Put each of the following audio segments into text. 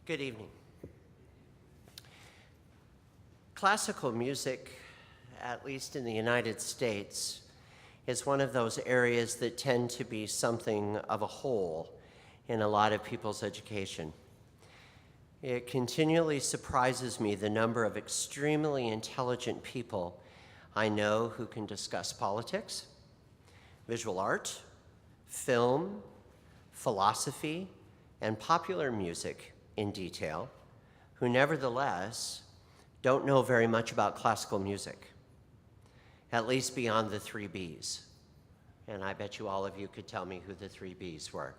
Good evening. Classical music, at least in the United States, is one of those areas that tend to be something of a hole in a lot of people's education. It continually surprises me the number of extremely intelligent people I know who can discuss politics, visual art, film, philosophy, and popular music in detail, who nevertheless don't know very much about classical music, at least beyond the three Bs. And I bet you all of you could tell me who the three Bs were: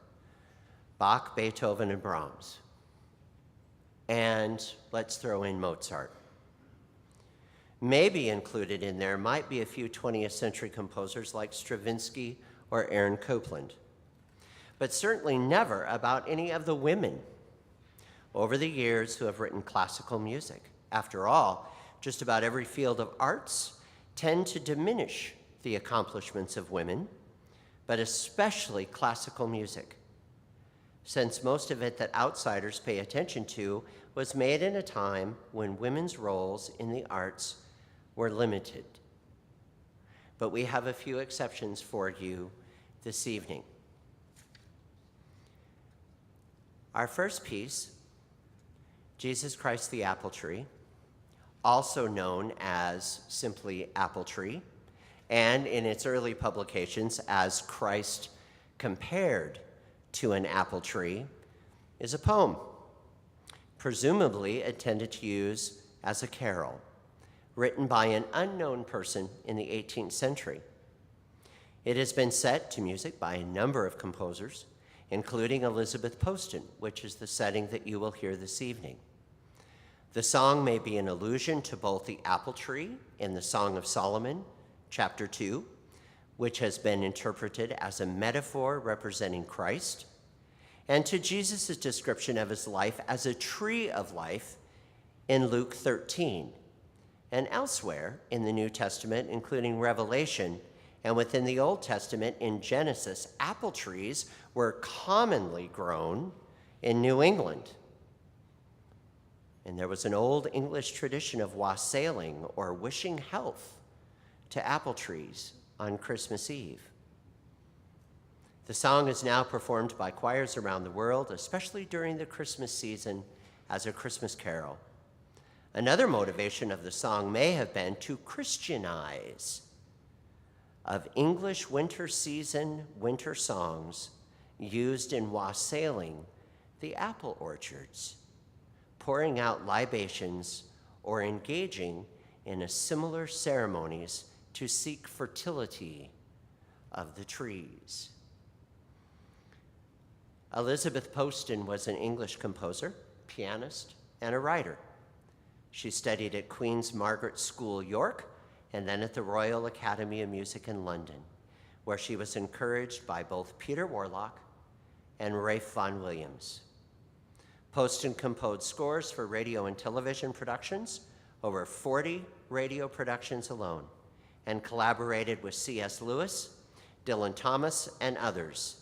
Bach, Beethoven, and Brahms. And let's throw in Mozart. Maybe included in there might be a few 20th century composers like Stravinsky or Aaron Copland, but certainly never about any of the women over the years who have written classical music. After all, just about every field of arts tend to diminish the accomplishments of women, but especially classical music, since most of it that outsiders pay attention to was made in a time when women's roles in the arts were limited. But we have a few exceptions for you this evening. Our first piece, Jesus Christ the Apple Tree, also known as simply Apple Tree, and in its early publications as Christ Compared to an Apple Tree, is a poem, presumably intended to use as a carol, written by an unknown person in the 18th century. It has been set to music by a number of composers, including Elizabeth Poston, which is the setting that you will hear this evening. The song may be an allusion to both the apple tree in the Song of Solomon, chapter 2, which has been interpreted as a metaphor representing Christ, and to Jesus' description of his life as a tree of life in Luke 13, and elsewhere in the New Testament, including Revelation, and within the Old Testament in Genesis, apple trees were commonly grown in New England. And there was an old English tradition of wassailing, or wishing health, to apple trees on Christmas Eve. The song is now performed by choirs around the world, especially during the Christmas season, as a Christmas carol. Another motivation of the song may have been to Christianize of English winter season winter songs used in wassailing the apple orchards, pouring out libations or engaging in a similar ceremonies to seek fertility of the trees. Elizabeth Poston was an English composer, pianist, and a writer. She studied at Queen's Margaret School, York, and then at the Royal Academy of Music in London, where she was encouraged by both Peter Warlock and Ralph Vaughan Williams. Poston composed scores for radio and television productions, over 40 radio productions alone, and collaborated with C.S. Lewis, Dylan Thomas, and others.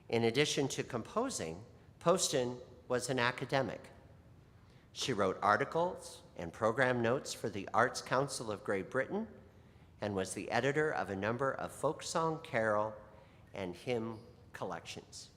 In addition to composing, Poston was an academic. She wrote articles and program notes for the Arts Council of Great Britain and was the editor of a number of folk song, carol, and hymn collections.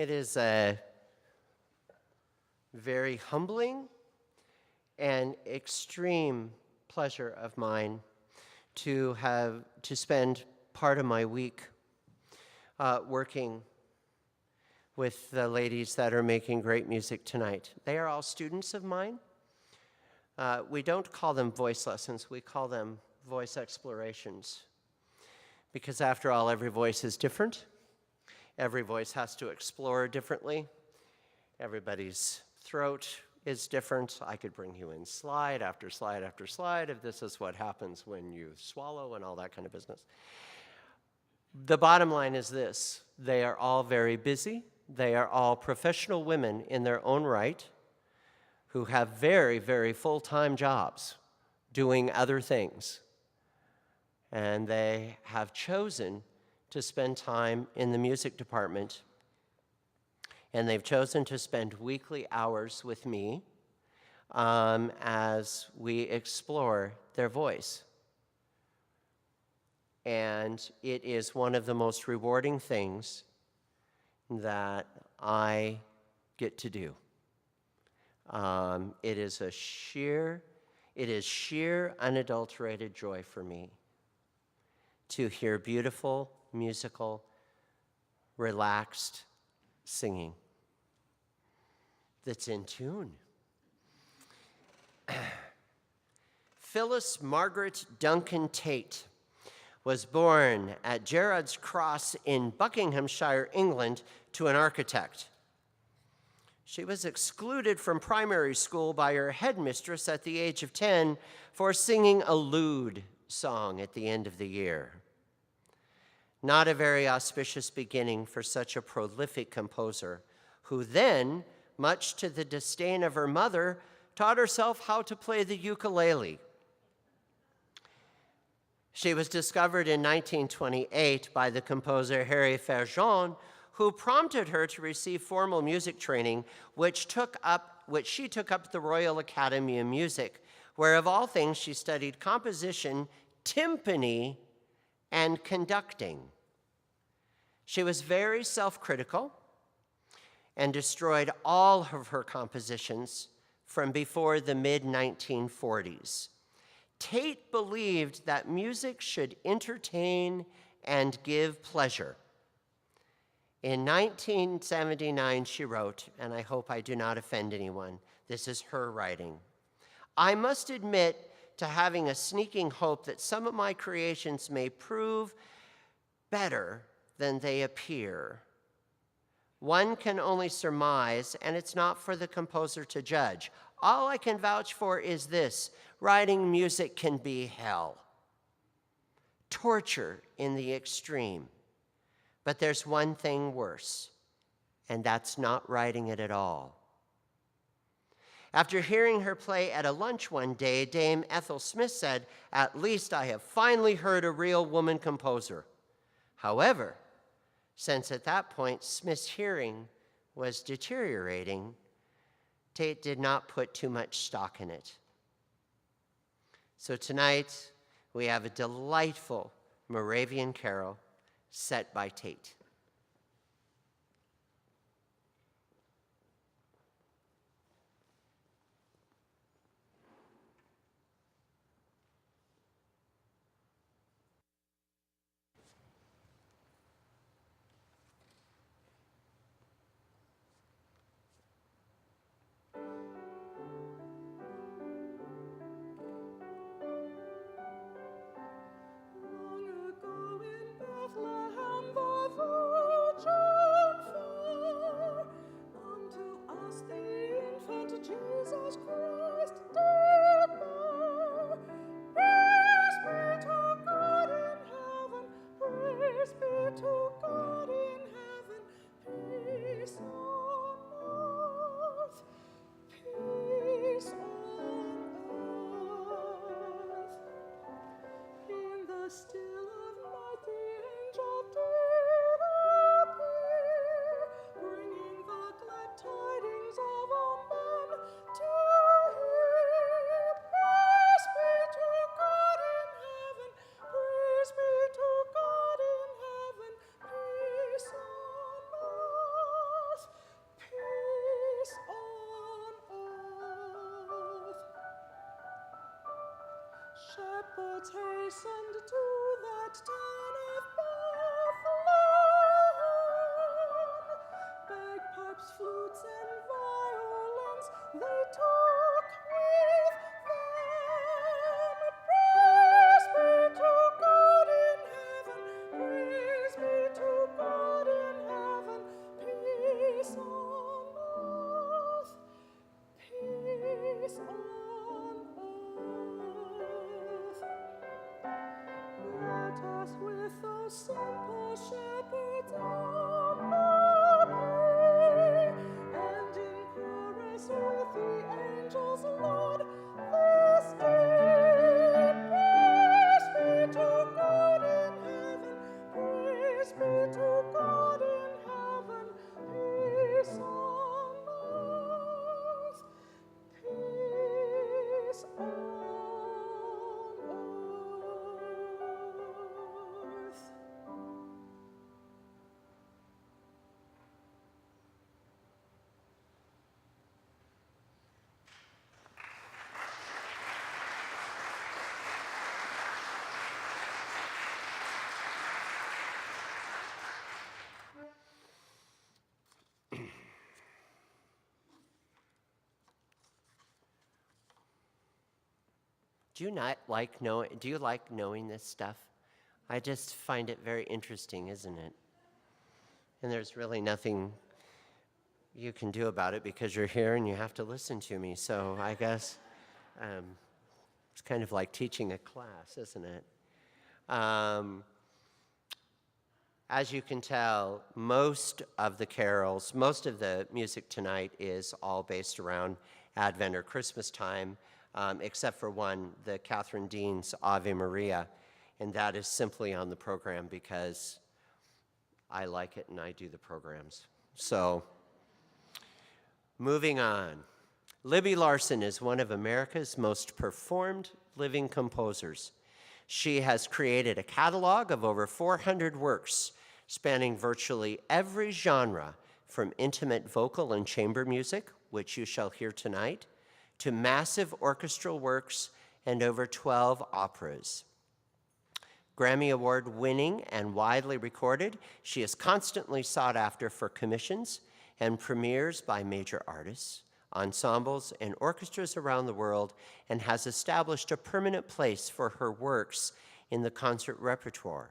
It is a very humbling and extreme pleasure of mine to spend part of my week working with the ladies that are making great music tonight. They are all students of mine. We don't call them voice lessons, we call them voice explorations. Because after all, every voice is different. Every voice has to explore differently. Everybody's throat is different. I could bring you in slide after slide after slide if this is what happens when you swallow and all that kind of business. The bottom line is this: they are all very busy. They are all professional women in their own right who have very, very full-time jobs doing other things. And they have chosen to spend time in the music department. And they've chosen to spend weekly hours with me as we explore their voice. And it is one of the most rewarding things that I get to do. It is sheer, unadulterated joy for me to hear beautiful, musical, relaxed singing that's in tune. Phyllis Margaret Duncan Tate was born at Gerrard's Cross in Buckinghamshire, England, to an architect. She was excluded from primary school by her headmistress at the age of 10 for singing a lewd song at the end of the year. Not a very auspicious beginning for such a prolific composer, who then, much to the disdain of her mother, taught herself how to play the ukulele. She was discovered in 1928 by the composer Harry Ferjean, who prompted her to receive formal music training, which she took up at the Royal Academy of Music, where of all things she studied composition, timpani, and conducting. She was very self-critical and destroyed all of her compositions from before the mid-1940s. Tate believed that music should entertain and give pleasure. In 1979, she wrote, and I hope I do not offend anyone, this is her writing, "I must admit to having a sneaking hope that some of my creations may prove better than they appear. One can only surmise, and it's not for the composer to judge. All I can vouch for is this: writing music can be hell, torture in the extreme. But there's one thing worse, and that's not writing it at all." After hearing her play at a lunch one day, Dame Ethel Smith said, "At least I have finally heard a real woman composer." However, since at that point Smith's hearing was deteriorating, Tate did not put too much stock in it. So tonight, we have a delightful Moravian carol set by Tate. Do you not like knowing? Do you like knowing this stuff? I just find it very interesting, isn't it? And there's really nothing you can do about it because you're here and you have to listen to me. So I guess it's kind of like teaching a class, isn't it? As you can tell, most of the carols, most of the music tonight is all based around Advent or Christmas time, except for one, the Catherine Dean's Ave Maria, and that is simply on the program because I like it and I do the programs. So, moving on. Libby Larsen is one of America's most performed living composers. She has created a catalog of over 400 works spanning virtually every genre, from intimate vocal and chamber music, which you shall hear tonight, to massive orchestral works and over 12 operas. Grammy Award winning and widely recorded, she is constantly sought after for commissions and premieres by major artists, ensembles, and orchestras around the world, and has established a permanent place for her works in the concert repertoire.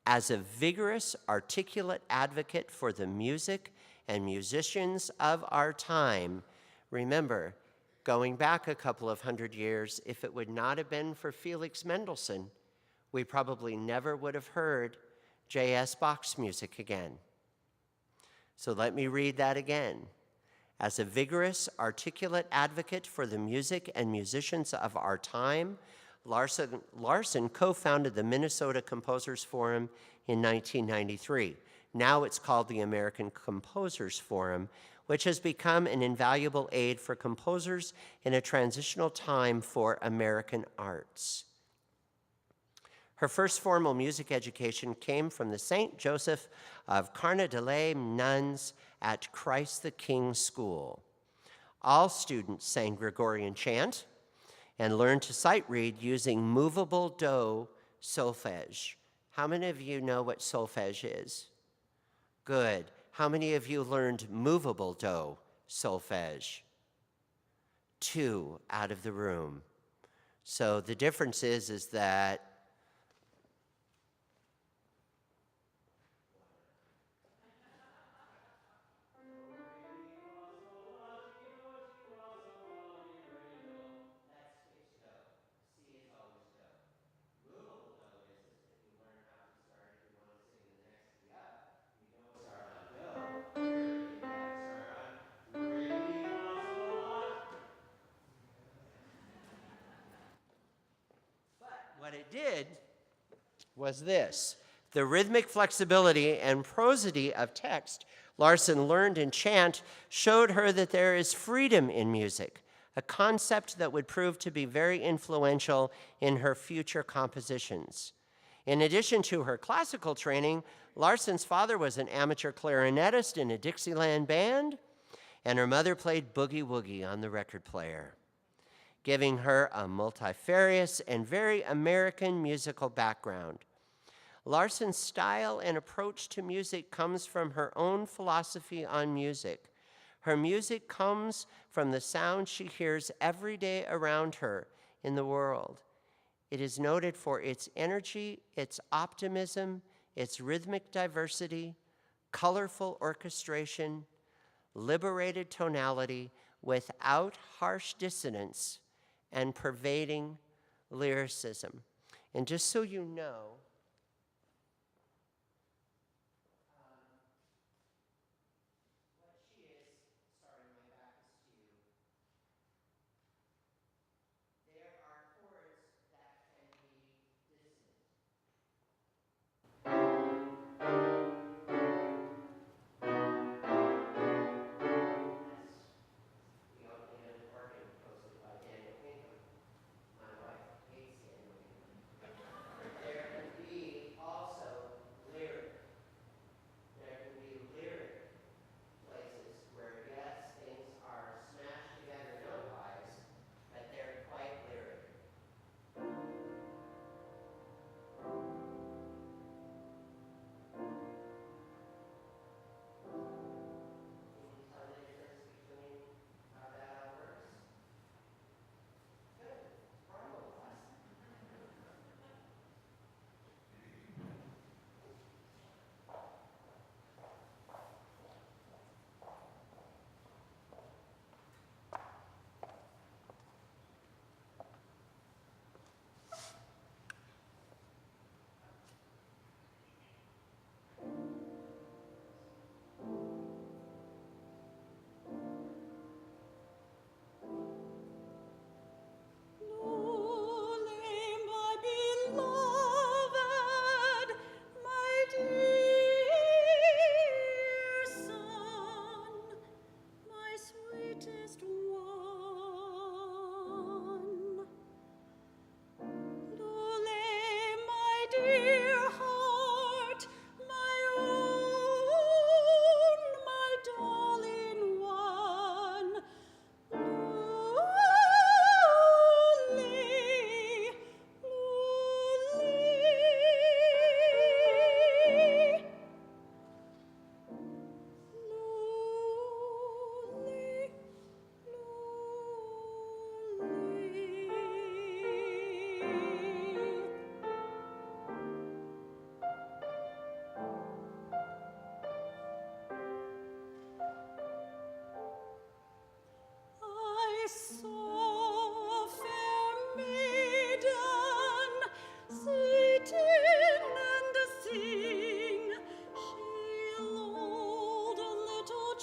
As a vigorous, articulate advocate for the music and musicians of our time, remember, going back a couple of hundred years, if it would not have been for Felix Mendelssohn, we probably never would have heard J.S. Bach's music again. So let me read that again. As a vigorous, articulate advocate for the music and musicians of our time, Larsen co-founded the Minnesota Composers Forum in 1993. Now it's called the American Composers Forum, which has become an invaluable aid for composers in a transitional time for American arts. Her first formal music education came from the St. Joseph of Carnedale nuns at Christ the King School. All students sang Gregorian chant and learned to sight read using movable do solfege. How many of you know what solfege is? Good. How many of you learned movable do solfege? 2 out of the room. So the difference is that what it did was this. The rhythmic flexibility and prosody of text Larsen learned in chant showed her that there is freedom in music, a concept that would prove to be very influential in her future compositions. In addition to her classical training, Larsen's father was an amateur clarinetist in a Dixieland band, and her mother played boogie woogie on the record player, giving her a multifarious and very American musical background. Larsen's style and approach to music comes from her own philosophy on music. Her music comes from the sound she hears every day around her in the world. It is noted for its energy, its optimism, its rhythmic diversity, colorful orchestration, liberated tonality without harsh dissonance, and pervading lyricism. And just so you know, what she is, sorry, my back is to you. There are chords that can be dissonant. The opening organ posted by Daniel Pinkham. My wife hates Daniel Pinkham. There can be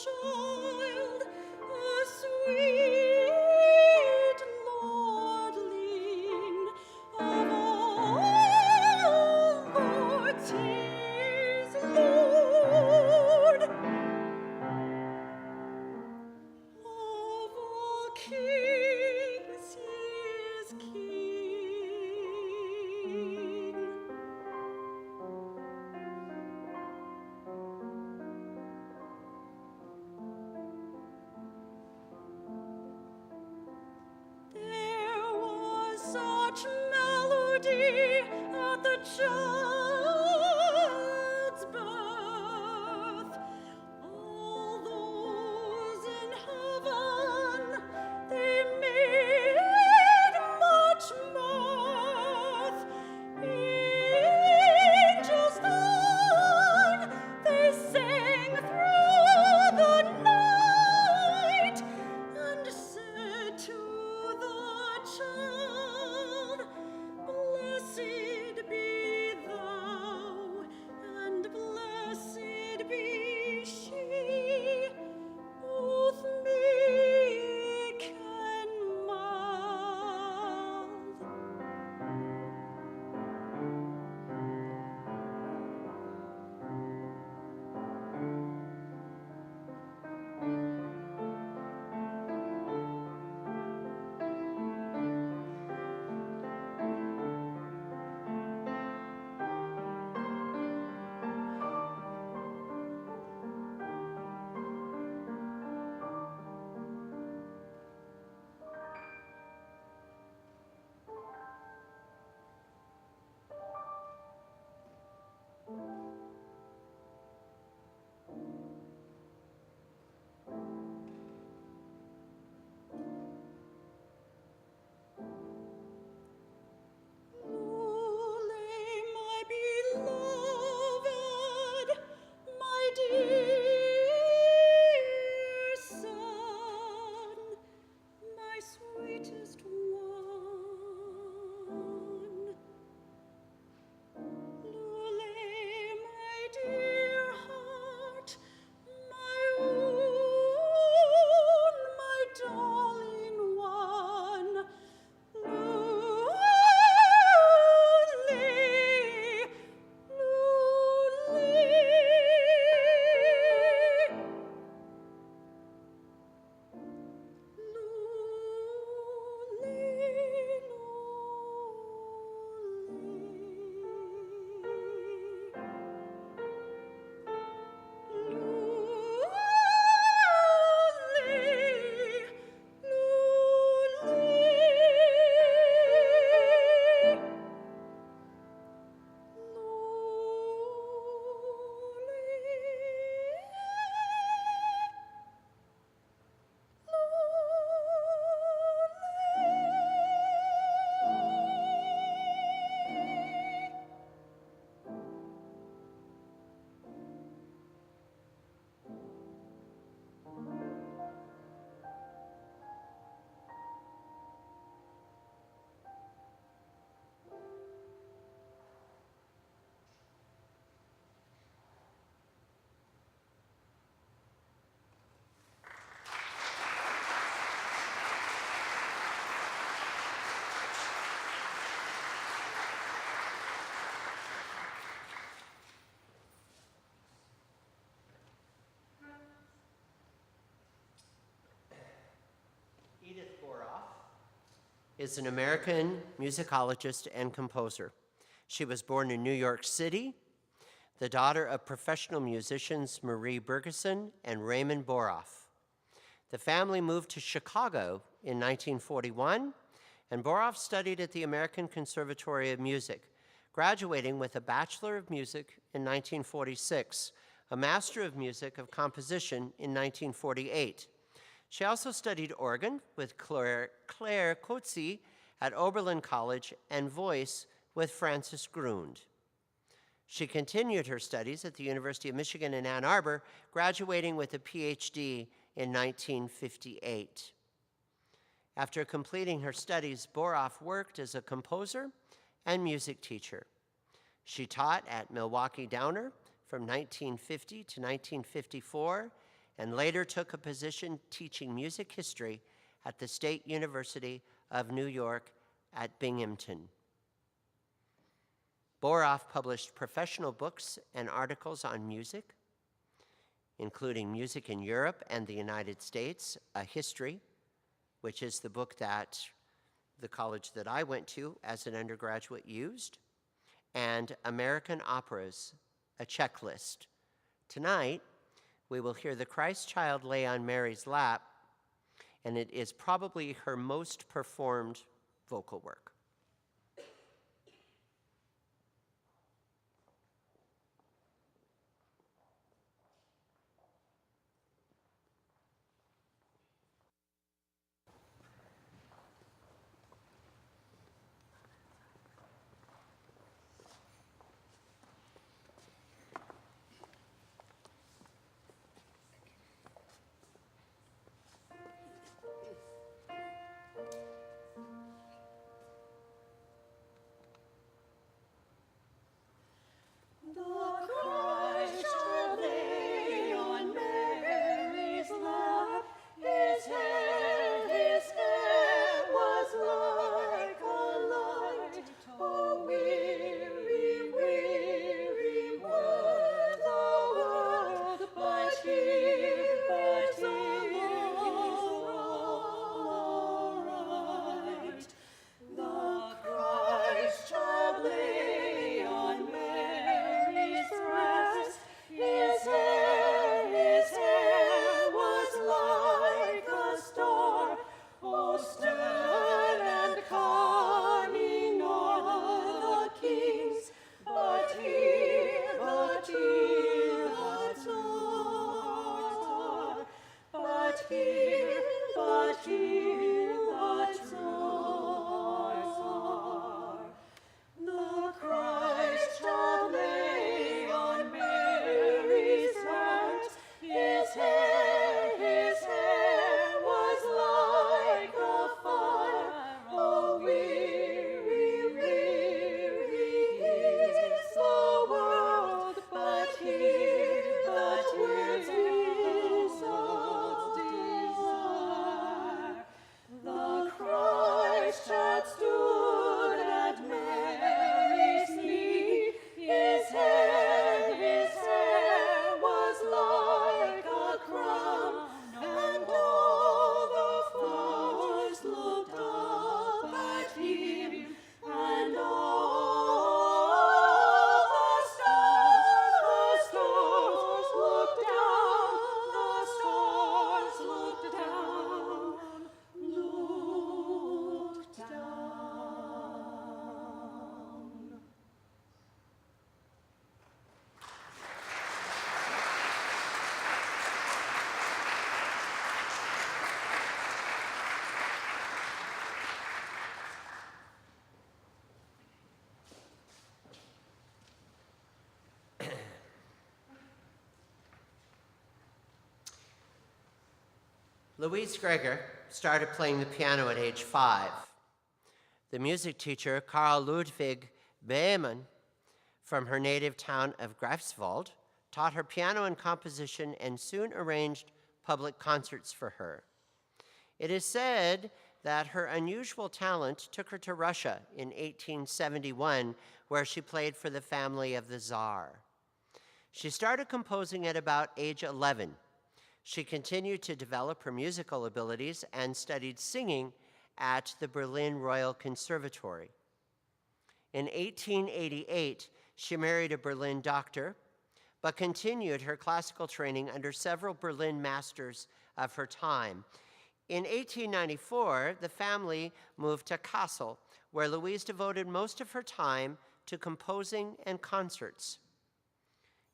child, a sweet lordling of all lords, his Lord, of all kings, his King. There was such melody at the child's birth. All those in heaven, they made much mirth. Angels then, they sang through the night, and said to the child, Blessed be thou, and blessed be she, both meek and mild. Lully, my beloved, my dear son, my sweetest one. Lully, my dear heart, my own, my darling one. Lully, Lully. Is an American musicologist and composer. She was born in New York City, the daughter of professional musicians Marie Bergeson and Raymond Boroff. The family moved to Chicago in 1941, and Boroff studied at the American Conservatory of Music, graduating with a Bachelor of Music in 1946, a Master of Music of Composition in 1948. She also studied organ with Claire Coetzee at Oberlin College and voice with Francis Grund. She continued her studies at the University of Michigan in Ann Arbor, graduating with a PhD in 1958. After completing her studies, Boroff worked as a composer and music teacher. She taught at Milwaukee Downer from 1950 to 1954 and later took a position teaching music history at the State University of New York at Binghamton. Boroff published professional books and articles on music, including Music in Europe and the United States, A History, which is the book that the college that I went to as an undergraduate used, and American Operas, a checklist. Tonight, we will hear the Christ child lay on Mary's lap, and it is probably her most performed vocal work. Louise Greger started playing the piano at age 5. The music teacher, Karl Ludwig Beemann, from her native town of Greifswald, taught her piano and composition and soon arranged public concerts for her. It is said that her unusual talent took her to Russia in 1871, where she played for the family of the Tsar. She started composing at about age 11. She continued to develop her musical abilities and studied singing at the Berlin Royal Conservatory. In 1888, she married a Berlin doctor, but continued her classical training under several Berlin masters of her time. In 1894, the family moved to Kassel, where Louise devoted most of her time to composing and concerts.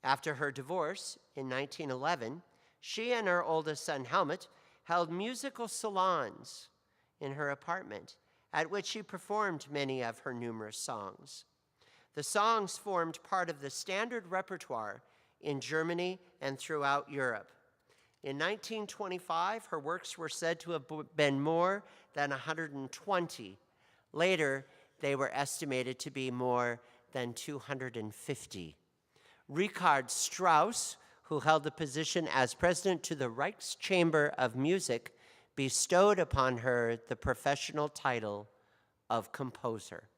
After her divorce in 1911, she and her oldest son, Helmut, held musical salons in her apartment, at which she performed many of her numerous songs. The songs formed part of the standard repertoire in Germany and throughout Europe. In 1925, her works were said to have been more than 120. Later, they were estimated to be more than 250. Richard Strauss, who held the position as president to the Reichschamber of Music, bestowed upon her the professional title of composer.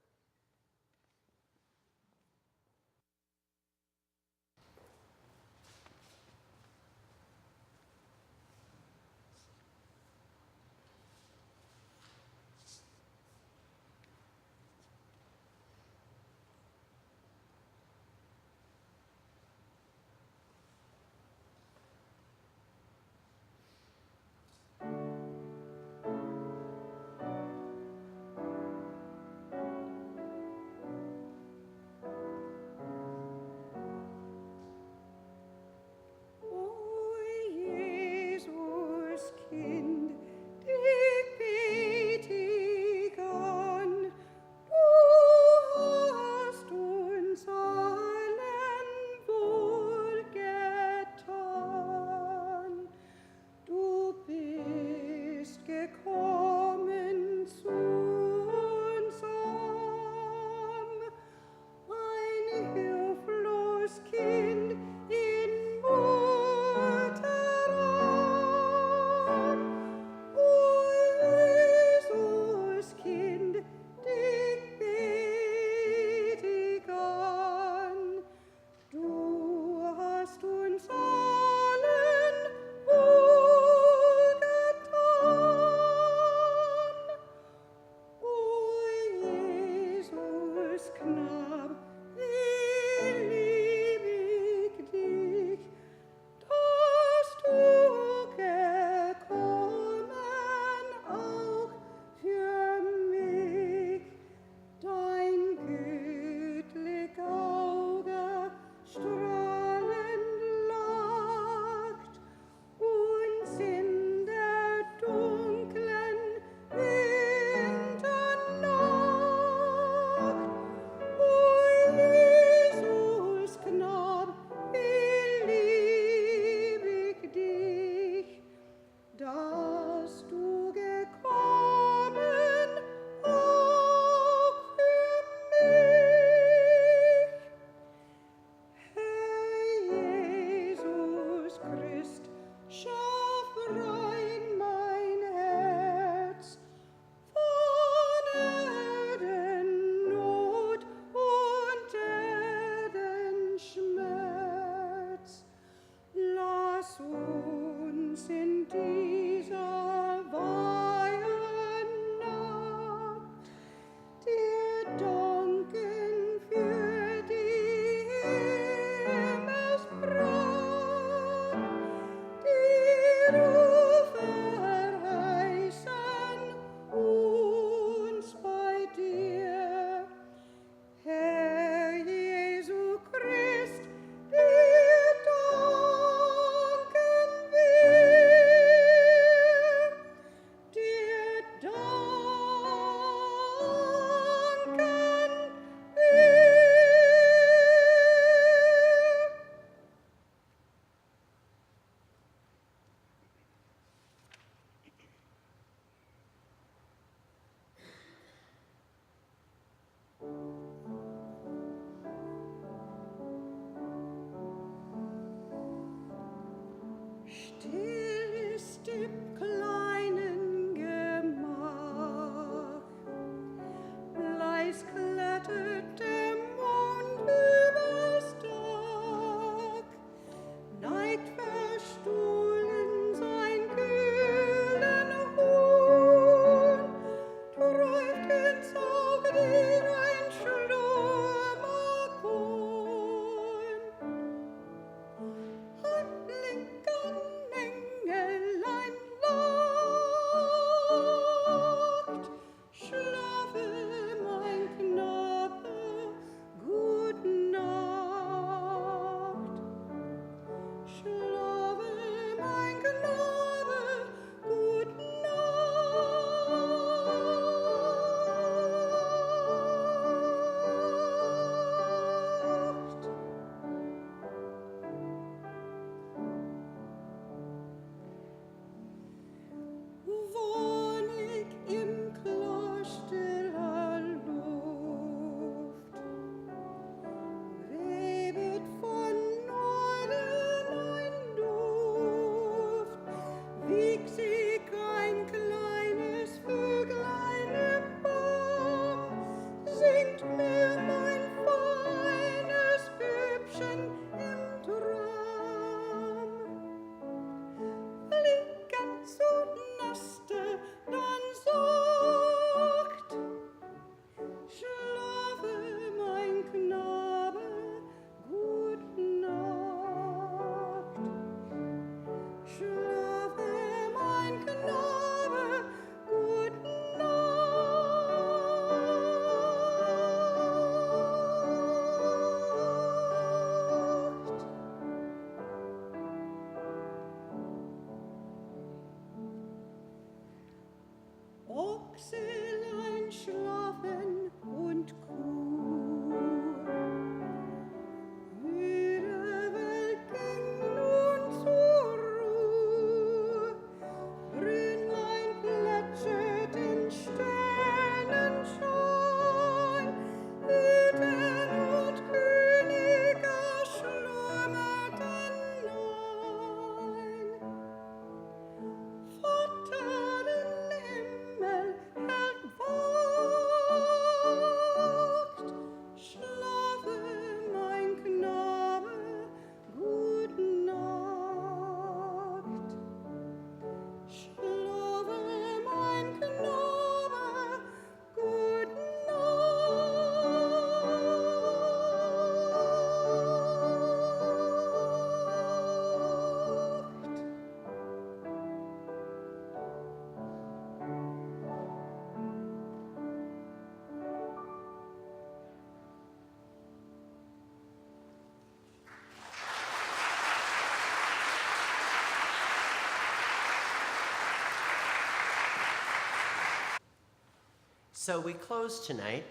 So we close tonight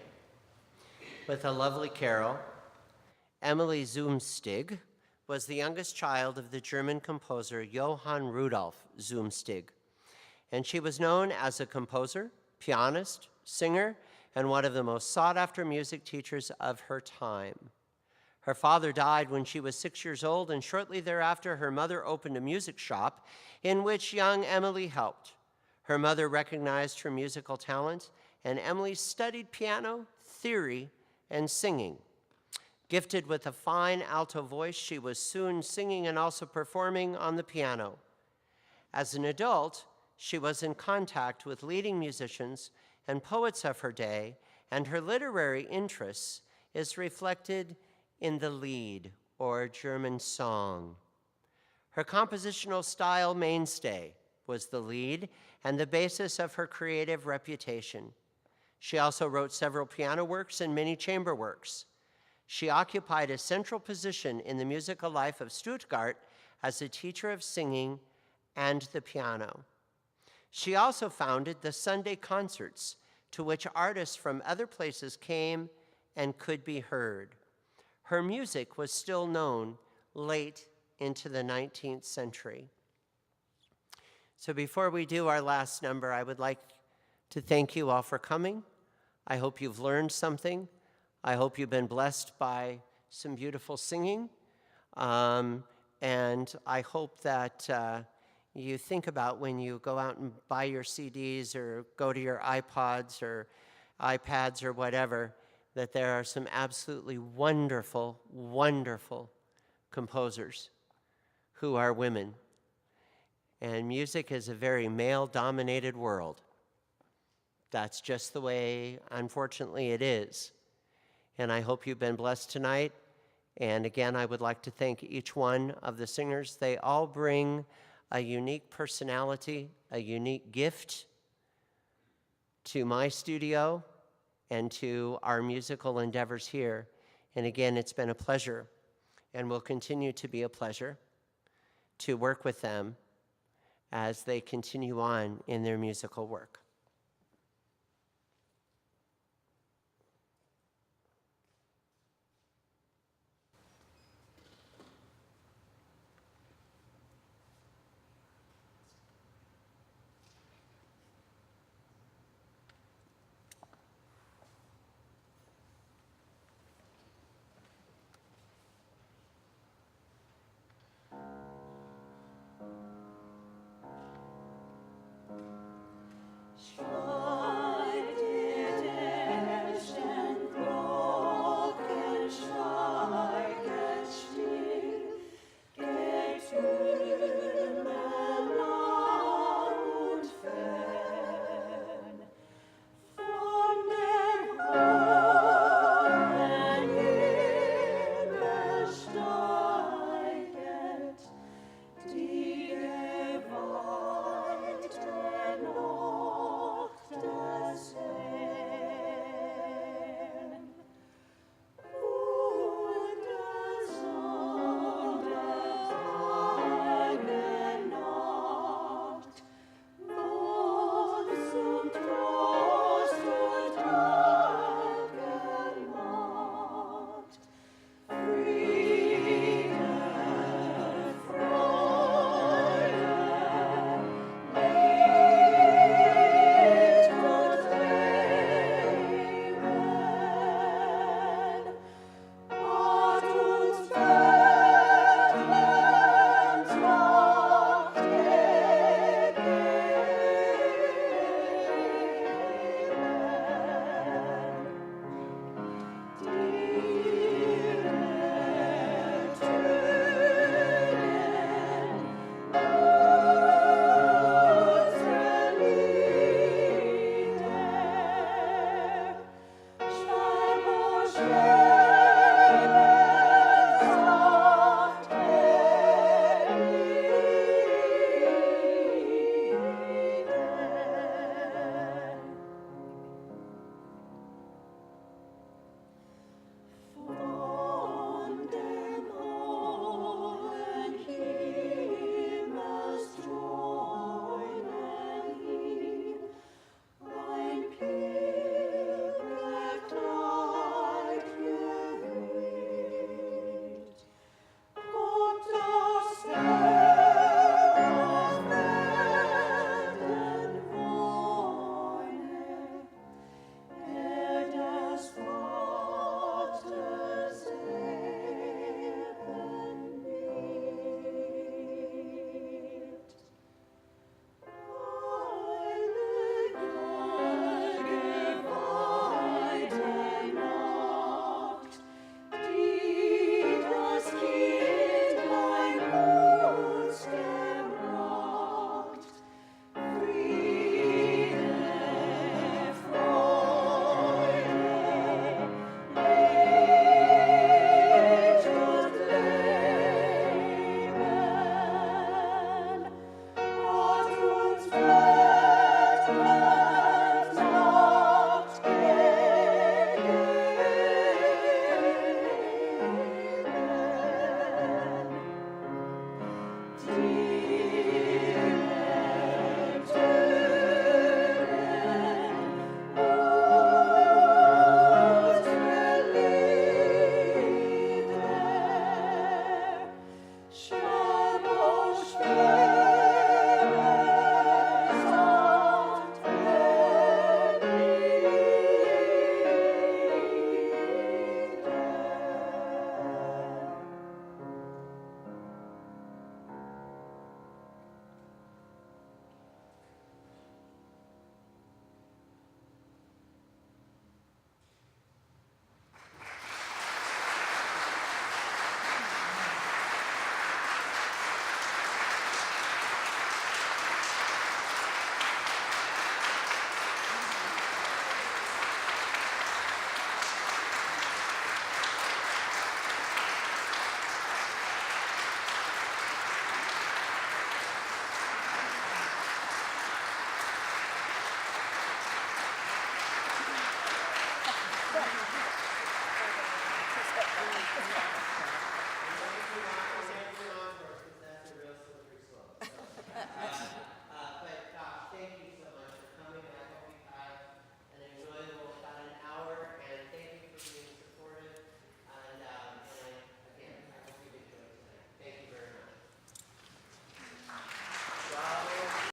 with a lovely carol. Emily Zumstig was the youngest child of the German composer Johann Rudolf Zumstig, and she was known as a composer, pianist, singer, and one of the most sought-after music teachers of her time. Her father died when she was 6 years old, and shortly thereafter, her mother opened a music shop in which young Emily helped. Her mother recognized her musical talent, and Emily studied piano, theory, and singing. Gifted with a fine alto voice, she was soon singing and also performing on the piano. As an adult, she was in contact with leading musicians and poets of her day, and her literary interests is reflected in the Lied, or German song. Her compositional style mainstay was the Lied and the basis of her creative reputation. She also wrote several piano works and many chamber works. She occupied a central position in the musical life of Stuttgart as a teacher of singing and the piano. She also founded the Sunday concerts, to which artists from other places came and could be heard. Her music was still known late into the 19th century. So before we do our last number, I would like to thank you all for coming. I hope you've learned something. I hope you've been blessed by some beautiful singing. And I hope that you think about when you go out and buy your CDs or go to your iPods or iPads or whatever, that there are some absolutely wonderful, wonderful composers who are women. And music is a very male-dominated world. That's just the way, unfortunately, it is. And I hope you've been blessed tonight. And again, I would like to thank each one of the singers. They all bring a unique personality, a unique gift to my studio and to our musical endeavors here. And again, it's been a pleasure and will continue to be a pleasure to work with them as they continue on in their musical work.